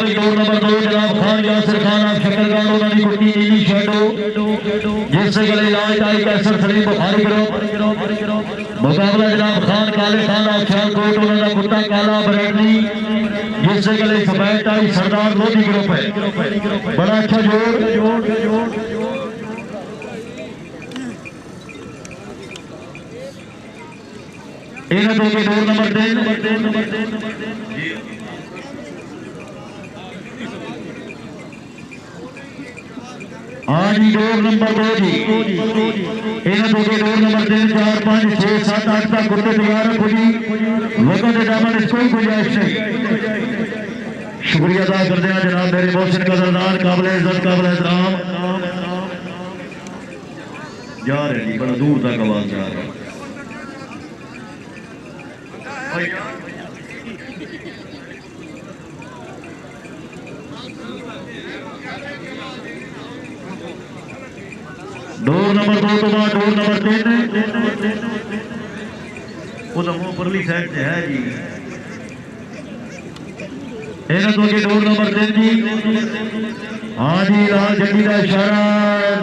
मुताबिक door number 2 जनाब खान यासिर खान आप शक्करगान उन्होंने कुटी नीली शेडो जिससे गले इलाज टाई कैसर सलीम बुखारी ग्रुप मुकाबला जनाब खान काले खान आप सियालकोट उन्होंने कुत्ता काला बरेली जिससे गले सफेद टाई सरदार लोधी ग्रुप है। बड़ा अच्छा जोड़ इन्हें दो के डोर नंबर 3 हाँ जी डोर नंबर 2 जी इन्हें दो के डोर नंबर 3 4 5 6 7 8 तक कुत्ते तैयार रखो जी लोगों के दामन इसको गुंजाइश नहीं। शुक्रिया अदा करते हैं जनाब मेरे मोहसिन कदरदान काबिल इज्जत काबिल एहतराम जा रहे जी बड़ा दूर तक आवाज जा रहा है। डोर नंबर 2 तो बाद डोर नंबर 3 वो परली साइड से है जी इन्हें तो के डोर नंबर 3 जी हाँ जी लाल झंडी का इशारा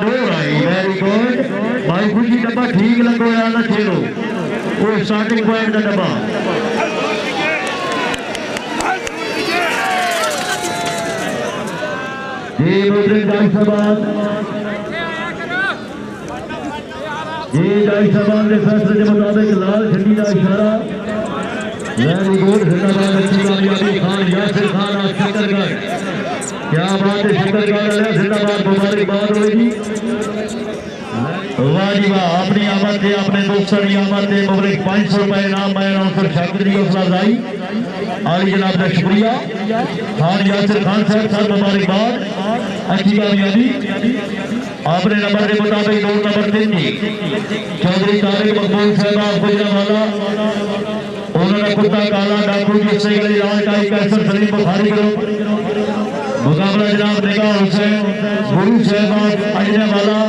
डोर आई वेरी गुड भाई खुशी डब्बा ठीक लगो यार ना छेड़ो वो स्टार्टिंग पॉइंट का डब्बा जी मुद्रिक डाई साहब जी डाई साहब के फैसले के मुताबिक लाल झंडी का इशारा वेरी गुड जिंदाबाद अच्छी कामयाबी खान यासिर खान आप शक्करगढ़ क्या बात है शक्करगढ़ जिंदाबाद मुबारकबाद होगी वाह जी वाह अपनी आमद थे अपने दोस्तों की आमद थे मुबारक 500 रुपए इनाम मैं अनाउंसर शाकिर जी हौसला अफजाई आली जनाब का शुक्रिया खान यासिर खान साहब साहब मुबारकबाद अच्छी कामयाबी आपने नंबर के मुताबिक डोर नंबर 3 जी चौधरी तारिक मकबूल साहब गुजरावाला उन्होंने कुत्ता काला डाकू जिससे इलाज का कैसर सलीम बुखारी ग्रुप मुकाबला जनाब निगाह हुसैन गुरु साहब अजनावाला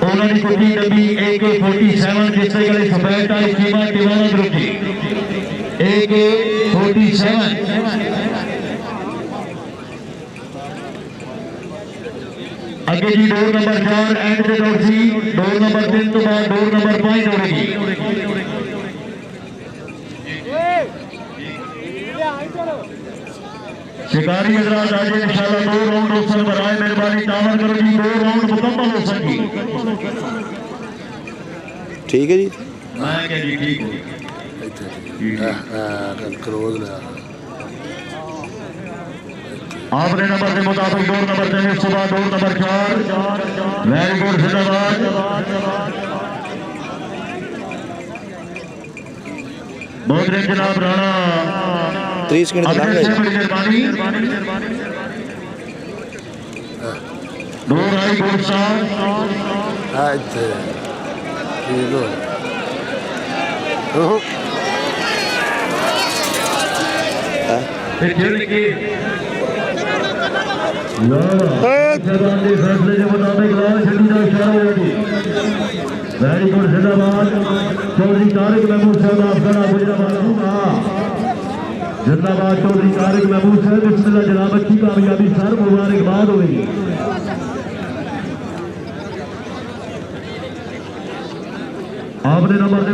उन्होंने कुटी डब्बी AK-47 जिससे गले सफेद टाई कीमा टिवाना ग्रुप जी AK-47 आगे जी डोर नंबर 4 एंड से डोर सी डोर नंबर 3 तो बाद डोर नंबर 5 दौड़ेगी शिकारी हजरात आज इंशाल्लाह 2 राउंड हो सक बराए मेहरबानी तामर करो जी 2 राउंड मुकम्मल हो सकी ठीक है जी मैं क्या जी ठीक हो क्लोज ले आपने नंबर के मुताबिक डोर नंबर 3 सुबह डोर नंबर 4 वेरी गुड जिंदाबाद बहुत जनाब राणा 30 सेकंड मेहरबानी डोर आई गुड साहब अच्छा ठीक हो फैसले के मुताबिक लाल झंडी का इशारा होगी वेरी गुड जिंदाबाद चौधरी तारिक महमूद साहब आपका गुजरावाला जिंदाबाद चौधरी तारिक महमूद साहब बिस्मिल्लाह जनाब अच्छी कामयाबी सर मुबारकबाद होगी आपने नंबर के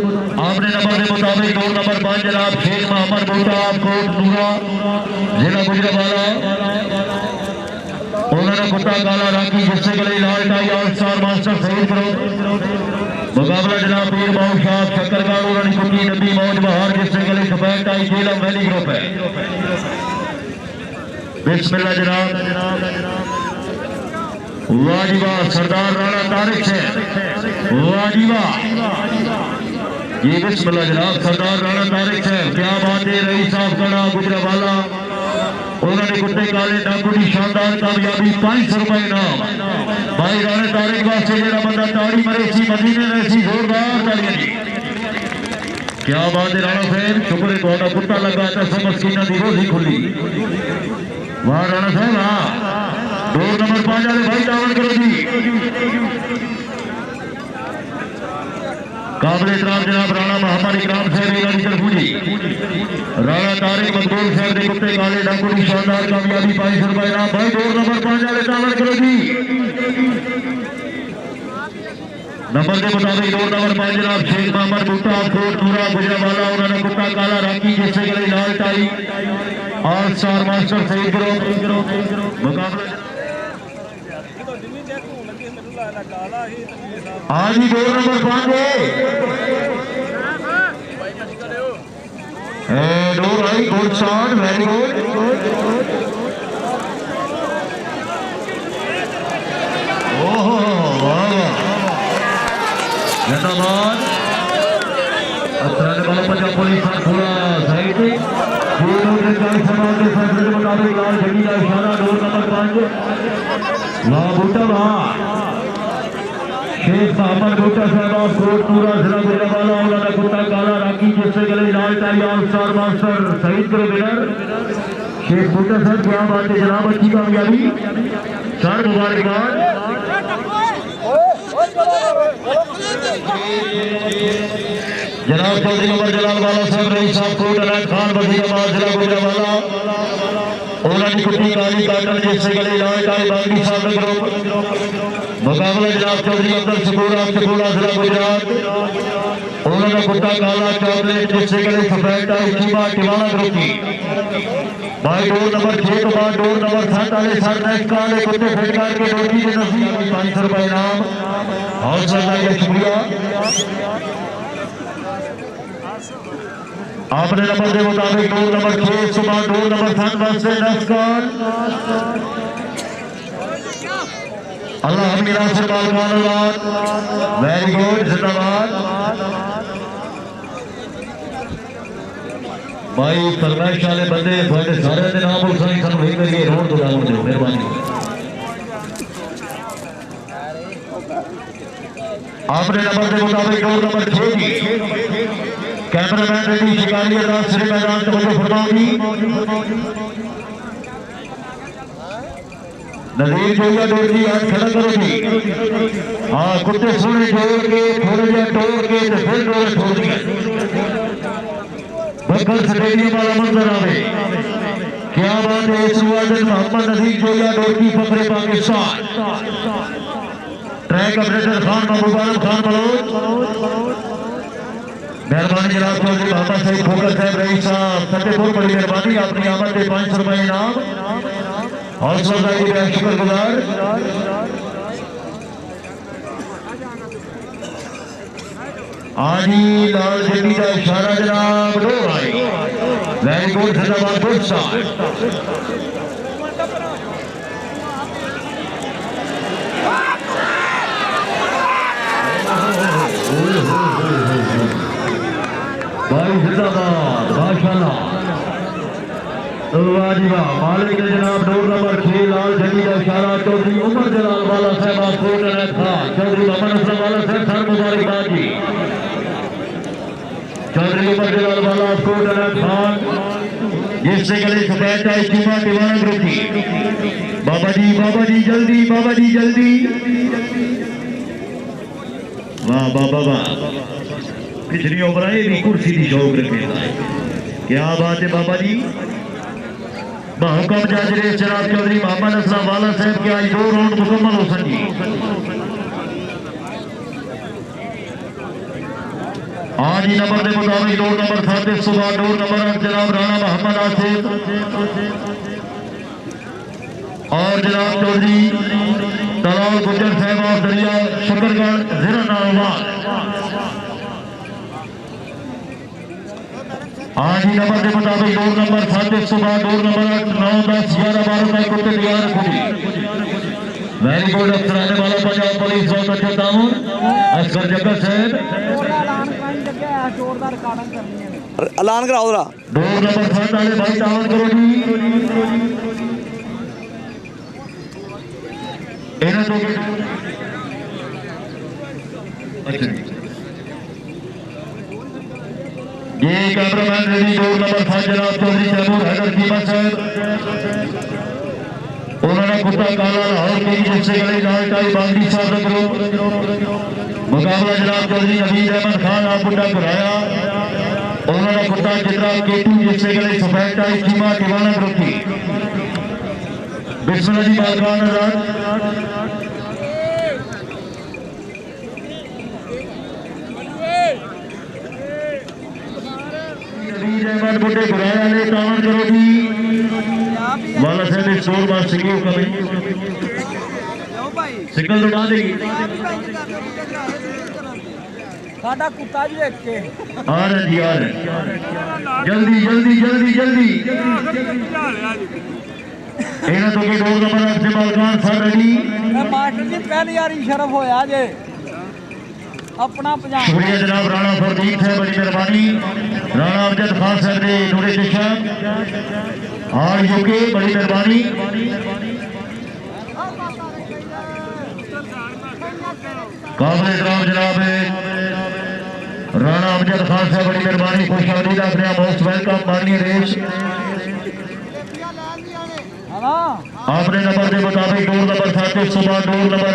मुताबिक डोर नंबर 5 जनाब शेख मोहम्मद बूटा कोट नूरा जिला गुजरावाला उन्होंने कुत्ता काला राखी जिससे गले लाल टाई और स्टार मास्टर सईद करो मुकाबला जनाब पीर बाबू शाह शक्करगढ़ उन्होंने कुटी नबी मौज बहार जिससे गले सफेद टाई जेलम वैली ग्रुप है बिस्मिल्लाह जनाब वाह जी वाह सरदार राणा तारिक से वाह जी वाह ये बिस्मिल्लाह जनाब सरदार राणा तारिक से क्या बात है रईस साहब कड़ा गुजरावाला उन्होंने कुत्ते काले डाकू की शानदार कामयाबी 500 रुपए इनाम भाई राणे तारिक वास्ते जेड़ा बंदा ताड़ी मरे सी मदीने में सी जोरदार ताड़ियां जी क्या बात है राणा साहब शुक्र है तुहाडा कुत्ता लगा तो सब मस्कीना दी रोजी खुली वाह राणा साहब हां डोर नंबर 5 वाले भाई दावत करो जी काबिल एहतराम जनाब राणा मोहम्मद इकराम साहब ईरानी तरफूजी राणा तारिक मकबूल साहब के कुत्ते काले डाकू की शानदार कामयाबी 500 रुपए इनाम भाई डोर नंबर 5 वाले तामन करो जी नंबर के मुताबिक डोर नंबर 5 जनाब शेख मोहम्मद भुट्टा कोट नूरा गुजरावाला उन्होंने कुत्ता काला राखी जिससे गले लाल टाई और स्टार मास्टर सईद ग्रुप मुकाबला आज ही डोर नंबर 5 डोर आई गुड शॉट वेरी गुड ओहो वाह जिंदाबाद अपराध वाला पंजाब पुलिस थोड़ा साइड समाज के फैसले के मुताबिक लाल झंडी का इशारा डोर नंबर 5 वाह बूटा वाह शेख मोहम्मद भुट्टा साहब ऑफ कोट नूरा जिला गुजरावाला उन्होंने कुत्ता काला राखी जिससे गले लाल टाई और star master Saeed group winner Sheikh Bhutta साहब क्या बात है जनाब अच्छी कामयाबी सर मुबारकबाद जनाब चौधरी उमर जलाल वाला साहब रईस साहब कोट अनायत खान वजीराबाद जिला गुजरावाला उन्होंने कुत्ती काली काटन जिससे गले लाल टाई बांगी साहब ग्रुप मुकाबला जनाब चौधरी अब्दुल शकूरा जिला गुजरात उन्होंने कुत्ता काला चॉकलेट जिससे गले सफेद टाई चीमा टिवाना ग्रुप की भाई डोर नंबर 6 के बाद डोर नंबर 7 वाले सर नेक्स्ट काले कुत्ते फेटकार के डोटी के नसीब 500 रुपए इनाम हौसला का शुक्रिया आपने नंबर के मुताबिक डोर नंबर 6 सुबह डोर नंबर 7 वास्ते नेक्स्ट काल अल्लाह हमी नासिर बालकान वेरी गुड जिंदाबाद भाई फरमाइश वाले बंदे थोड़े सारे के नाम बोल सही सानू नहीं करिए रोड तो डाउन दो मेहरबानी आपने नंबर के मुताबिक डोर नंबर 6 की कैमरामैन रेडी शिकारी अरदास श्री मैदान तवज्जो फरमाओगी नजीर जोया डोर की हाथ खड़ा करोगी हाँ कुत्ते सोने जोड़ के थोड़े जहा तोड़ के तो फिर डोर छोड़ दिया बक्कल स्टेडियम वाला मंजर आवे क्या बात है इस वादन मोहम्मद नजीर जोया डोर की फखरे पाकिस्तान ट्रैक ऑपरेटर खान महबूब आलम खान बलोच मेहरबानी जनाब चौधरी मोहम्मद सईद खोकर साहब रईस साहब फतेहपुर बड़ी मेहरबानी अपनी आमद के 500 रुपए इनाम हौसला का शुक्रगुजार आज ही लाल झंडी का इशारा जनाब डोर आई वेरी गुड जिंदाबाद गुड शॉट भाई जिंदाबाद माशाल्लाह मालिक जनाब डोर नंबर 6 लाल झंडी का इशारा चौधरी उमर जलाल वाला साहब कोट अनायत खान चौधरी मोहम्मद असलम वाला साहब सर मुबारकबाद जी चौधरी उमर जलाल वाला कोट अनायत खान जिससे गले सफेद टाई चीमा टिवाना ग्रुप की बाबा जी जल्दी बाबा जी जल्दी वाह बाबा वाह पिछली उम्र भी कुर्सी की शौक रखे क्या बात है बाबा जी बहुकम जाजरे जनाब चौधरी मोहम्मद असलम वाला साहब के आज 2 राउंड मुकम्मल हो सकी आज ही नंबर के मुताबिक डोर नंबर 7 सुबह डोर नंबर 8 जनाब राणा मोहम्मद आसिफ और जनाब चौधरी दलाल गुजर साहब और दरिया शकरगढ़ जिला नारोवाल आज ही नंबर के मुताबिक डोर नंबर 7 सुबह डोर नंबर 8 9 10 11 12 तक कुत्ते तैयार रखोगी वेरी गुड अफसराने वाला पंजाब पुलिस बहुत अच्छा ताउन असगर जगत साहब ऐलान कराओ जरा डोर नंबर 7 वाले भाई ताउन करो जी इन्हें तो अच्छा ये कैमरामैन रेडी डोर नंबर 5 जनाब चौधरी तैमूर हैदर कीमा साहब उन्होंने कुत्ता काला लाहौर की जिससे गले लाल टाई बांगी साहब ग्रुप मुकाबला जनाब चौधरी नवीद अहमद खान आप बुड्ढा कराया उन्होंने कुत्ता जितना केतू जिससे गले सफेद टाई चीमा दीवाना ग्रुप की बिस्मिल्लाह जी बालकान आजाद नवीद अहमद बुड्ढे कराया ने तावन करो जी वाला साहब स्टोर बार सिंगल कभी सिंगल उड़ा देगी साडा कुत्ता जी देख के आ रहे जी आ रहे जल्दी जल्दी जल्दी जल्दी इन्हें तो की 2 नंबर से बालकान सर रेडी मास्टर जी पहली यारी शर्फ होया जे अपना पंजाब शुक्रिया जनाब राणा फरदीप साहब बड़ी मेहरबानी राणा अमजद खान साहब ने नूरे निशान और यूके बड़ी मेहरबानी काबिल एहतराम जनाब राणा अमजद खान साहब बड़ी मेहरबानी खुश आमदीद अपने मोस्ट वेलकम माननीय रेस आपने नंबर के मुताबिक 2 नंबर 7 सुबह 2 नंबर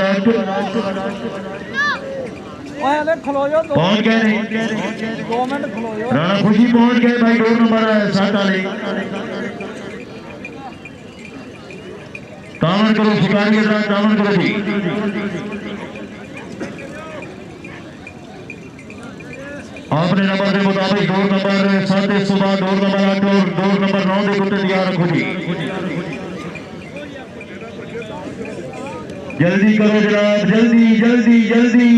8 खलो जो पहुंच गए 2 मिनट खलो जो राणा खुशी पहुंच गए भाई 2 नंबर 7 वाले तावन करो शिकारी के साथ तावन करो जी आपने नंबर के मुताबिक 2 नंबर 7 सुबह 2 नंबर 8 और 2 नंबर 9 के कुत्ते तैयार रखो जी जल्दी करो जनाब जल्दी जल्दी जल्दी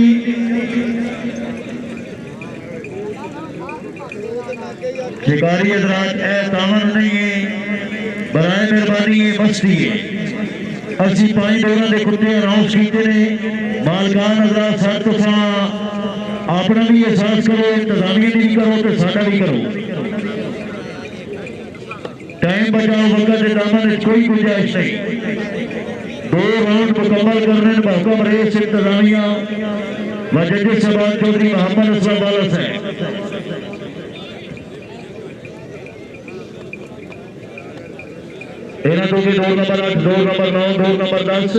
शिकारी हजरात ए तावन नहीं है बराए मेहरबानी है मस्ती है असि 5 डोरा के कुत्ते अनाउंस किए ने मालकान हजरात साथ तुसा अपना भी एहसास करो इंतजामिया भी करो तो साडा भी करो टाइम बचाओ वक्त दामन कोई गुंजाइश नहीं 2 राउंड मुकम्मल करने महकम रेस इंतजामिया व जजेस साहब चौधरी मोहम्मद असलम वाला साहब इन्हें तो भी 2 नंबर 8 2 नंबर 9 2 नंबर 10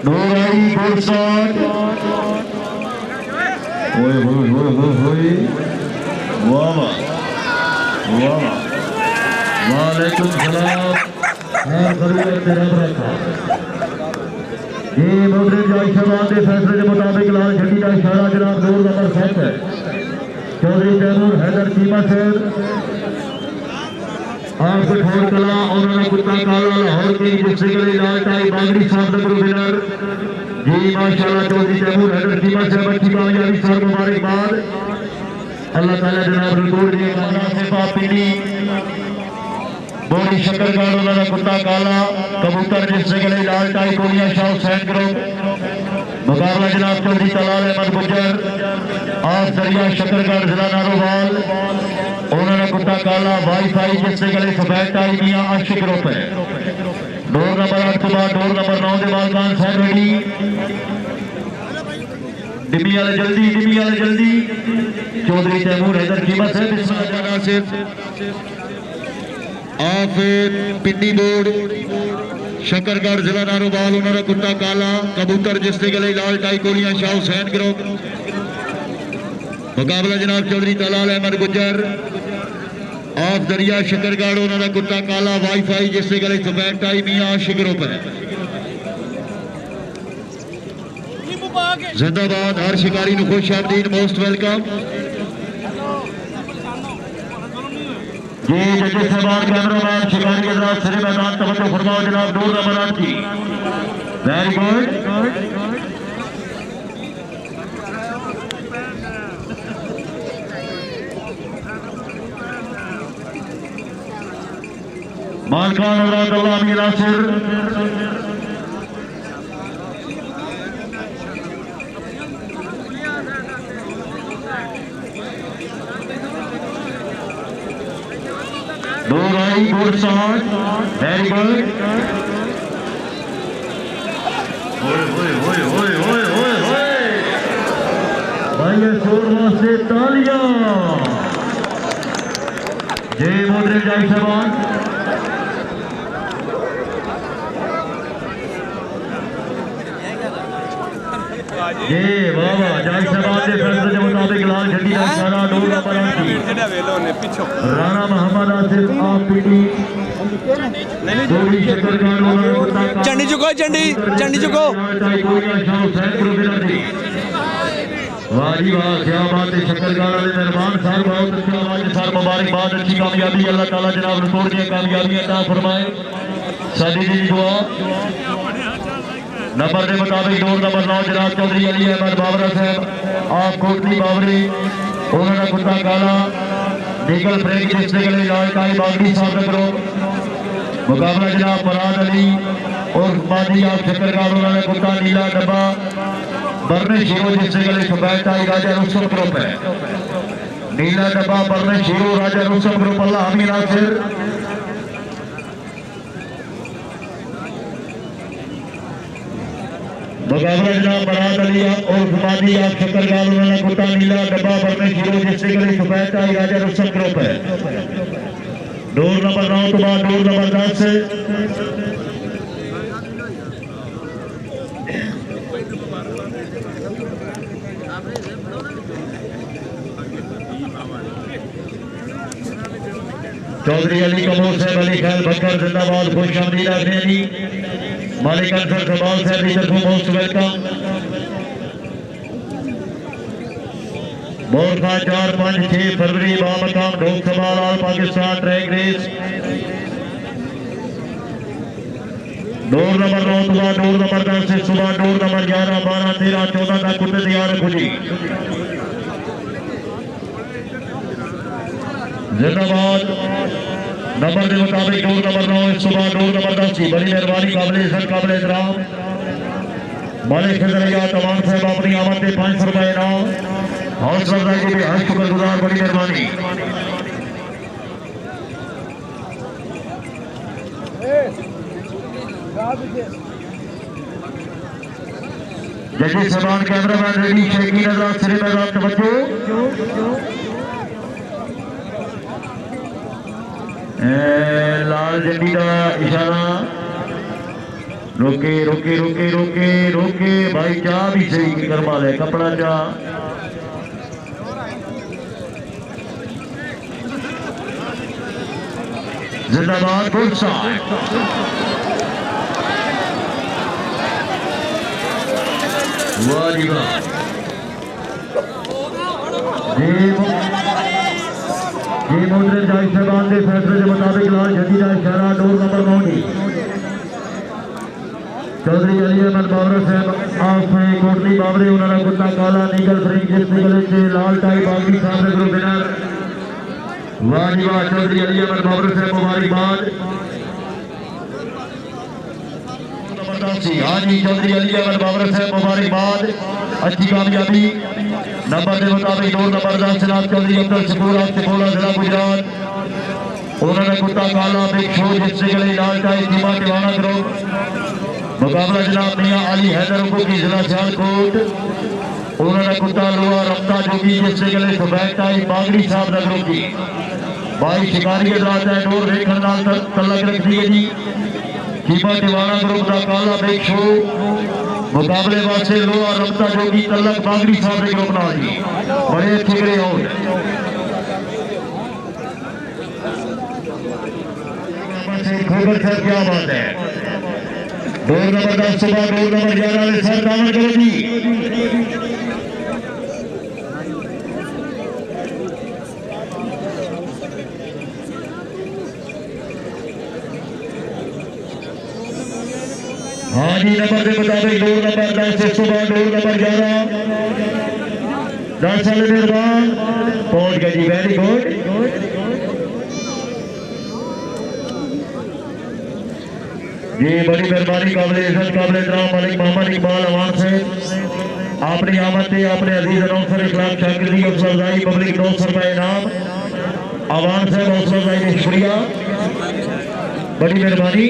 2 आई गुड शॉट ओए होए होए होए वाह वाह वाह वालेकुम सलाम है खरीद तेरा रखा ये मोहम्मद जाई शहबान के फैसले के मुताबिक लाल झंडी का इशारा जनाब 2 नंबर 7 है चौधरी तैमूर हैदर चीमा साहब आपको ठोर कला उन्होंने कुत्ता काला लाहौर की जिससे गले लाल टाई बागड़ी साहब नंबर विनर जी माशाल्लाह चौधरी तैमूर हैदर चीमा साहब अच्छी कामयाबी सर मुबारकबाद अल्लाह ताला जनाब रिकॉर्ड जी माना से पापीली बोरी शक्करगढ़ उन्होंने कुत्ता काला कबूतर जिससे गले लाल टाई कोलिया शाह हुसैन ग्रुप मुकाबला जनाब चौधरी तलाल अहमद गुज्जर आप दरिया शक्करगढ़ जिला नारोवाल उन्होंने कुत्ता काला वाईफाई जिससे गले सफेद टाई मियां आशिक ग्रुप है 2 नंबर 8 के बाद 2 नंबर 9 के बालकान साहब रेडी डिमी वाले जल्दी चौधरी तैमूर हैदर कीमत है सिर्फ आप पिंडी बोर्ड शक्करगढ़ जिला नारोवाल उन्होंने कुत्ता काला कबूतर जिससे गले लाल टाई कोलियां शाह हुसैन ग्रुप मुकाबला जनाब चौधरी तलाल अहमद गुज्जर आप दरिया शक्करगढ़ उन्होंने कुत्ता काला वाईफाई जिससे गले सफेद टाई मियां आशिक ग्रुप है जिंदाबाद हर शिकारी नु खुश आमदीद मोस्ट वेलकम जी जजेस साहब कैमरामैन शिकारी के साथ सरे मैदान तवज्जो फरमाओ जनाब 2 नंबर 8 की वेरी गुड मालकान अल्लाह अमीर नासिर दो राई गुड शॉट वेरी गुड भाई शोर वास्ते तालियां जय मोदरे जाई शबान ये वाह वाह जाई शहबाज के फैसले के मुताबिक लाल झंडी का इशारा डोर नंबर 8 राणा मोहम्मद आसिफ आप पीटी दोड़ी शकरगान वाला कुत्ता झंडी चुको झंडी चुको वाह जी वाह क्या बात है शकरगान वाले मेहमान साहब बहुत अच्छा आवाज सार मुबारकबाद अच्छी कामयाबी अल्लाह ताला जनाब रिकॉर्ड की कामयाबी अता फरमाए सादी दी दुआ नंबर के मुताबिक डोर नंबर 9 जनाब चौधरी अली अहमद बाबरा साहब आप कोटली बाबरी उन्होंने कुत्ता काला नीगल फ्रेंक जिसने के लिए लालकाई बागड़ी साहब करो मुकाबला जनाब फराद अली और बाजी आप शकरगान उन्होंने कुत्ता नीला डब्बा बरने शीरो जिससे गले सुबैताई राजा रुस्तम ग्रुप है नीला डब्बा बरने शीरो राजा रुस्तम ग्रुप अल्लाह हमी नासिर मुकाबला जनाब बरात अली और फुमादी आप शकरगान उन्होंने कुत्ता नीला डब्बा बरने शीरो जिससे गले सुबैताई राजा रुस्तम ग्रुप है डोर नंबर 9 तो बाद डोर नंबर 10 चौधरी अली कमोर साहब अली खैल बकर जिंदाबाद खुश आमदीद आखिर जी मालिक अंसर सबाल साहब की तरफ मोस्ट वेलकम मोरखा 4 5 6 फरवरी बामकाम ढोक सवाल all Pakistan track race door number 9 सुबह डोर नंबर 10 से सुबह डोर नंबर 11 12 13 14 तक कुत्ते तैयार रखो जी जिंदाबाद नंबर के मुताबिक डोर नंबर 9 सुबह डोर नंबर 10 की बड़ी मेहरबानी काबिल इज्जत काबिल एहतराम मालिक खजरिया तमाम साहब अपनी आमद के 500 रुपए इनाम हौसला अफजाई की भी हज शुक्रगुजार बड़ी मेहरबानी जजी सबान कैमरामैन रेडी शेखी नजर सिरे मैदान तवज्जो लाल झंडी का इशारा रोके रोके रोके रोके रोके भाई चा भी सही की करवा ले कपड़ा चा जिंदाबाद गुस्सा वाह जी वाह जी मोहतरम जाहिर साहबान के फैसले के मुताबिक लाल झंडी का इशारा डोर नंबर 9 की चौधरी अली अहमद बाबरा साहब आप कोटली बाबरे उन्होंने कुत्ता काला नीगल फ्रिंग जिस निकले से लाल टाई बागी साहब ग्रुप विनर वाह जी वाह चौधरी अली अहमद बाबरा साहब मुबारकबाद हाँ जी चौधरी अली अहमद बाबरा साहब मुबारकबाद अच्छी कामयाबी नंबर के मुताबिक डोर नंबर 10 जनाब चौधरी अब्दुल शकूर आपसे बोला जिला गुजरात उन्होंने कुत्ता काला बिग शो जिससे गले लाल टाई सीमा टिवाना ग्रुप मुकाबला जनाब मियां अली हैदर की जिला सियालकोट उन्होंने कुत्ता लोहा रफ्ता जोगी जिससे गले सुबैक टाई बागड़ी साहब नगरों की भाई शिकारी के रात है डोर देखने नाल तलक रख दी जी सीमा टिवाना ग्रुप का काला बिग शो मुकाबले वास्ते लोहा रफ्ता जोगी तलक बागड़ी साहब के ग्रुप नाल जी बड़े अच्छे गए हो खबर सर क्या बात है डोर नंबर 10 सुबह डोर नंबर 11 सर दामन करो जी हाँ जी नंबर के मुताबिक डोर नंबर 10 से सुबह डोर नंबर 11 10 साल मेहरबान पहुंच गए जी वेरी गुड जी बड़ी मेहरबानी काबिल इज्जत काबिल एहतराम मालिक मोहम्मद इकबाल अवान से अपनी आमद से अपने अजीज अनौंसर इखलाक शाकिर की हौसला अफजाई पब्लिक 900 रुपए इनाम अवान से हौसला अफजाई का शुक्रिया बड़ी मेहरबानी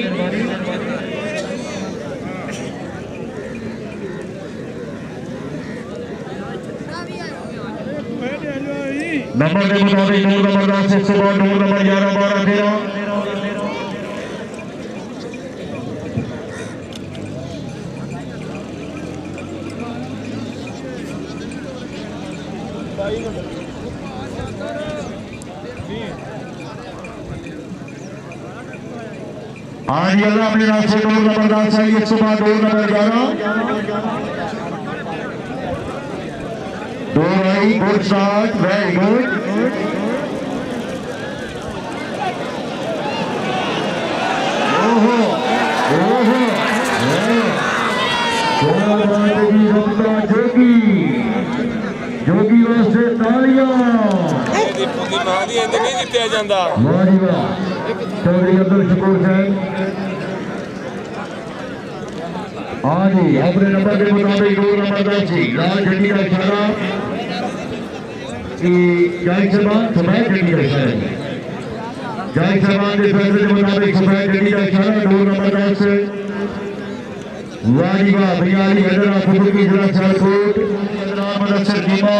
नंबर के मुताबिक डोर नंबर 10 से सुबह डोर नंबर 11 12 13 जी आज अल्लाह अपने नाम से डोर जबरदस्त है 105 डोर नंबर 11 डोर आई गुड स्टार्ट वेरी गुड ओहो ओहो जोगी जोगी वास्ते तालियां दीपू की मां दी इंज नहीं जितया जांदा वाह जी वाह चौधरी अब्दुल शकूर साहब हाँ जी अपने नंबर के मुताबिक डोर नंबर 10 जी लाल झंडी का इशारा कि जाहिर साहब सफेद झंडी का इशारा जाहिर साहब के फैसले के मुताबिक सफेद झंडी का इशारा डोर नंबर 10 वाह जी वाह भैया अली हैदर फुकी जिला सियालकोट मुदस्सिर कीमा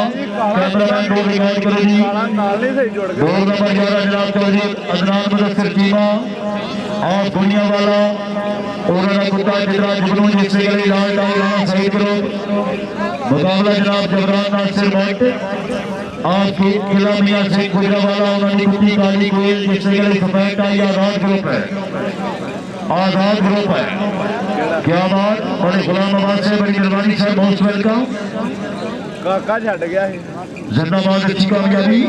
कैमरामैन डोर रिकॉर्ड करो जी डोर नंबर 11 जनाब चौधरी अदनान मुदस्सिर कीमा और दुनिया वाला और कुत्ता जितना जुगनू जिससे गली लाल टाई राणा सही करो मुकाबला जनाब जबरान नासिर मट आपकी किला मियां सिंह गुजरावाला उन्होंने कुत्ती काली कोयल जिससे गली सफेद टाई आजाद ग्रुप है आजाद ग्रुप है क्या बात बड़े गुलाम आबाद से बड़ी मेहरबानी सर मोस्ट वेलकम काका छड़ गया है जिंदाबाद अच्छी कामयाबी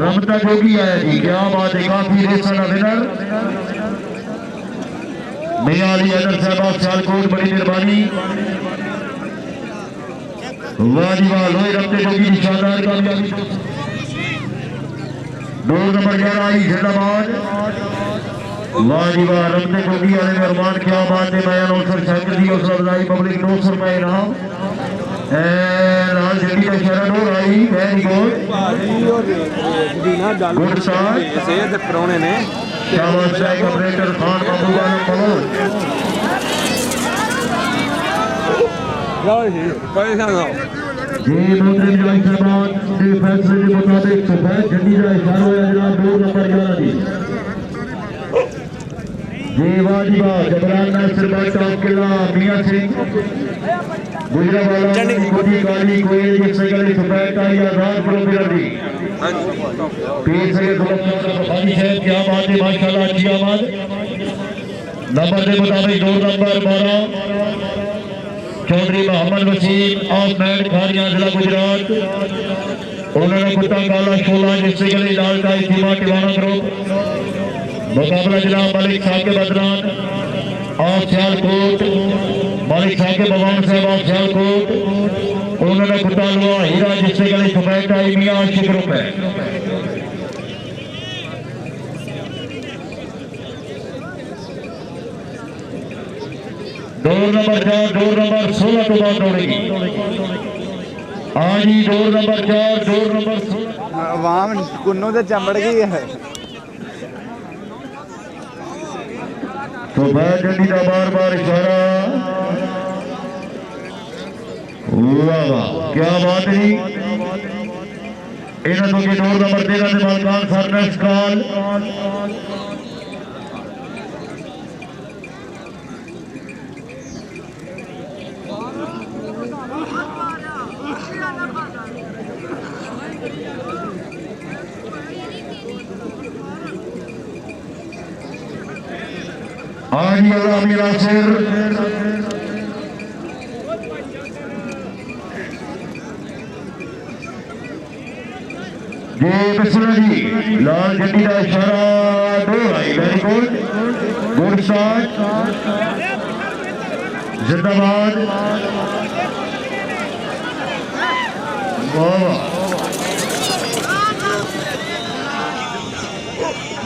रमता जोगी आया जी क्या बात है काफी रेस वाला विनर मियां अली हैदर साहब सियालकोट बड़ी मेहरबानी वाह जी वाह लोहे रमते जोगी की शानदार कामयाबी डोर नंबर 11 आई जिंदाबाद वाह जी वाह रमते जोगी वाले मेहरबान क्या बात है मैं अनौसर शाकिर जी हौसला अफजाई पब्लिक 200 रुपए इनाम लाल झंडी का इशारा door I very good good start सेहत परौने ने शाबाश साहब ऑपरेटर खान बाबू आलम मनोज कोई ना जी मोहतरम जवाई साहबान के फैसले के मुताबिक सफेद झंडी का इशारा होया जनाब डोर नंबर 11 जी वाह जी वाह जबरान नासिर भट्ट किला मियां सिंह गुजरावाला कुत्ती काली कोयल जिससे गली सफेद टाई आजाद ग्रुप विनर दी पीर सैयद गुलाम बुखारी साहब क्या बात है माशाल्लाह अच्छी आवाज नंबर के मुताबिक door number 12 Chaudhary Mohammad Waseem of मैड खारिया जिला गुजरात उन्होंने कुत्ता काला शोला जिससे गली लाल टाई सीमा टिवाना ग्रुप मुकाबला जनाब मलिक साकिब अदनान और सियालकोट मलिक साकिब भगवान साहब और सियालकोट उन्होंने कुत्ता लुआ हीरा जिससे गली सफेद टाई मियां आशिक ग्रुप है डोर नंबर 4 डोर नंबर 16 तो बाद दौड़ेगी आज ही डोर नंबर 4 डोर नंबर 16 आवाम कुन्नों से चमड़ गई है तो बैठ झंडी का बार बार इशारा वाह वाह क्या बात है इन्होंने तो डोर नंबर 13 से मालकान सर नेक्स्ट कॉल आज अल्लाह मेरा सिर जी बिस्मिल्लाह जी लाल झंडी का इशारा door I very good good start जिंदाबाद वाह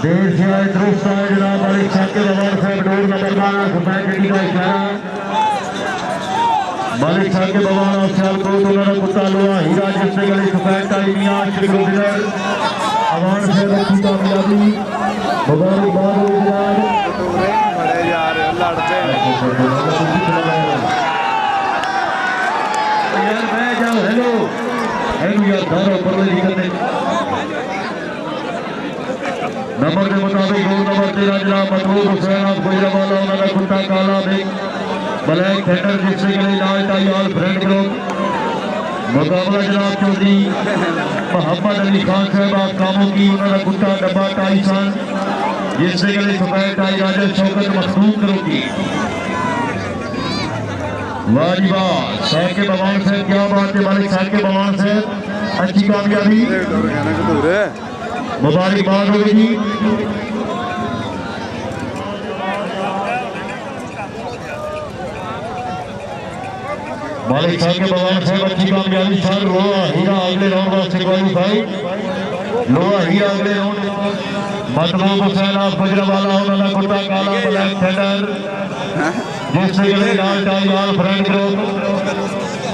देश से आए दुरुस्त आए जनाब मलिक साकिब अवान साहब डोर नंबर 12 सफेद झंडी का इशारा मलिक साकिब अवान और सियालकोट उन्होंने कुत्ता लुआ हीरा जिससे गली सफेद टाई मियां आशिक विनर अवान साहब अच्छी कामयाबी मुबारकबाद हो जनाब बड़े यार लड़ते यार मैं जाओ हेलो हेलो यार धारो पर निकलने नंबर के मुताबिक डोर नंबर 13 जनाब मतलूब हुसैन ऑफ गुजरावाला उन्होंने कुत्ता काला बिग ब्लैक थंडर जिससे गली लाल टाई ऑल फ्रेंड ग्रुप मुकाबला जनाब चौधरी मोहम्मद अली खान साहब आप कामों की उन्होंने कुत्ता डब्बा टाई सन जिससे गले सफेद टाई राजा शौकत मखदूम करोगी। वाह जी वाह, साके भगवान से क्या बात है, मालिक साके भगवान से अच्छी कामयाबी मुबारकबाद होगी जी। मालिक साके भगवान साहब अच्छी कामयाबी। सर लोहा हीरा अगले राउंड वास्ते क्वालीफाई, लोहा हीरा अगले round Matloob Hussain of Gujranwala उन्होंने कुर्ता काला ब्लैक थंडर जिससे गले लाल टाई लाल फ्रंट ग्रुप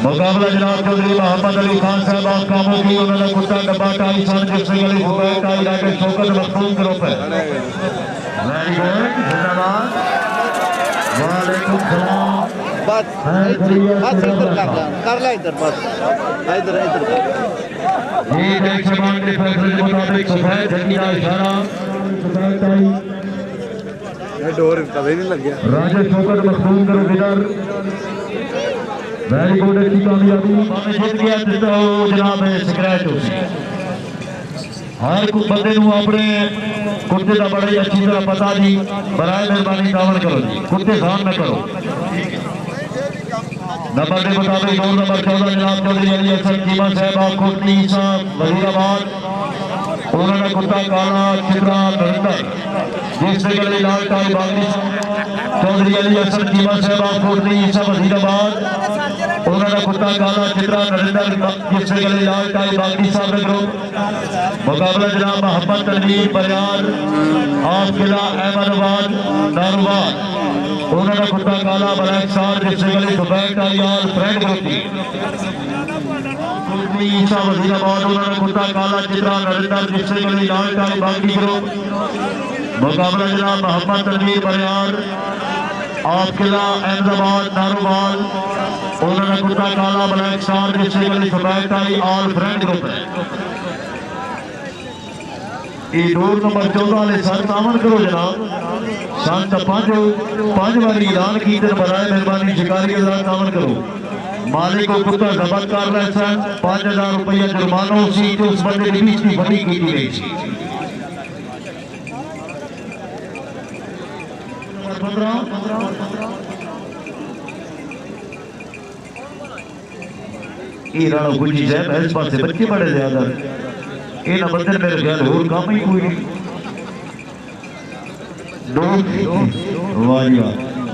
मुकाबला जनाब चौधरी मोहम्मद अली खान साहब ऑफ कामों की उन्होंने कुर्ता डब्बा टाई सन जिससे गले सफेद टाई राजा शौकत मखदूम ग्रुप है। वेरी गुड, धन्यवाद, वालेकुम सलाम। बस इधर कर ले, इधर बस इधर इधर ये जयशमान के फैसले के मुताबिक सफेद झंडी का इशारा सफेद टाई डोर कभी नहीं लग गया। राजा शौकत मखदूम करो विनर। वेरी गुड, अच्छी कामयाबी जीत गया तो जनाब स्क्रैच हो हर बंदे को अपने कुत्ते का बड़ा ही अच्छी तरह पता जी। बराए मेहरबानी कामन करो जी, कुत्ते खान न करो। नंबर के मुताबिक रोल नंबर 14 जनाब चौधरी अली हसन कीमा साहब आप कोटली साहब वजीराबाद उन्होंने कुत्ता काला चित्रा नरिंदर जिससे गले लाल टाई बागली चौधरी अली हसन कीमा साहब आप कोटली साहब वजीराबाद उन्होंने कुत्ता काला चित्रा नरिंदर जिससे गले लाल टाई बागली साहब ग्रुप मुकाबला जनाब मोहम्मद तनवीर बरियार ऑफ किला अहमदाबाद नारूबाद उन्होंने कुत्ता काला ब्लैक स्टार जिससे गले सफेद टाई और फ्रेंड ग्रुप की वजीराबाद उन्होंने कुत्ता काला चित्रा नरिंदर जिससे गले लाल टाई बागली ग्रुप मुकाबला जनाब मोहम्मद तनवीर बरियार ऑफ किला अहमदाबाद नारूबाद उन्होंने कुत्ता काला ब्लैक स्टार जिससे गले सफेद टाई ऑल फ्रेंड ग्रुप है। ये डोर नंबर 14 वाले सर तामन करो जनाब शांत पांच बारी ऐलान की बराए मेहरबानी शिकारी हजरात तामन करो। मालिक को कुत्ता जब्त कर रहे सन 5000 रुपया जुर्माना उसी तो उस बंदे की बीच की फटी की गई थी। ये राणा गुजी साहब इस पास बच्चे बड़े ज्यादा इन बंदे मेरे ख्याल और काम ही कोई नहीं।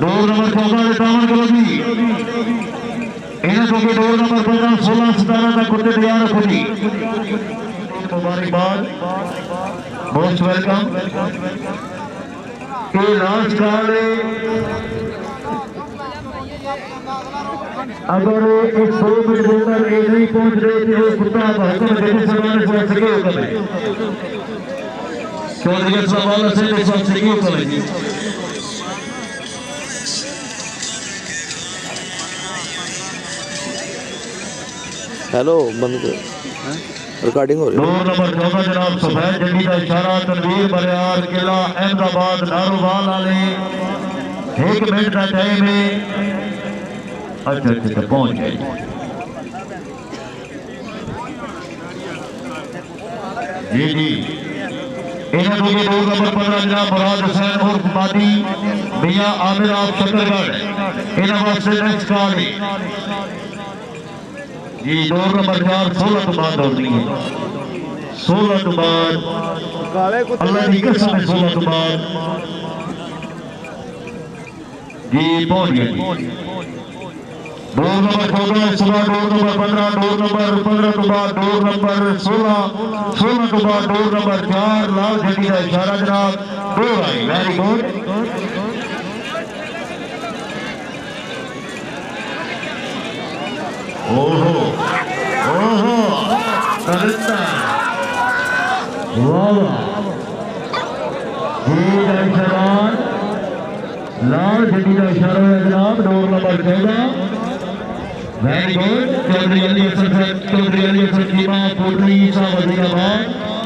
डोर नंबर 14 तामन करो जी। इन्हें तो डोर नंबर 15 16 17 तक कुत्ते तैयार रखो जी। मुबारकबाद, मोस्ट वेलकम। ये लास्ट कॉल अगर इस 2 मिनट के अंदर ये नहीं पहुंच रहे थे वो कुत्ता हुक्म देने से माने सके होगा चौधरी सवाल से इस वक्त सके होगा जी। हेलो बंद कर रिकॉर्डिंग हो रही है। डोर नंबर 14 जनाब सफेद झंडी का इशारा तनवीर बरियार किला अहमदाबाद नारूवाल वाले 1 मिनट का टाइम है। अच्छा पहुंच गए जी जी। इन्हें तो डोर नंबर 15 जनाब मुराद हुसैन उर्फ मादी मियां आमिर ऑफ शकरगढ़ इन्हें वास्ते नेक्स्ट कॉल जी। डोर नंबर 4 16 तो बाद होती है 16 तो बाद अल्लाह की कसम 16 तो बाद जी पहुंच गए। डोर नंबर 14 सुबह डोर नंबर 15 डोर नंबर 15 तो बाद डोर नंबर 16 तो बाद डोर नंबर 4 लाल झंडी का इशारा जनाब डोर आई। Very good. ओहो ओहो नरिंदर वाह जयशमान लाल झंडी का इशारा है जनाब door number 14। Very good. Chaudhary Ali Hassan कीमा कोटली साहब वजीराबाद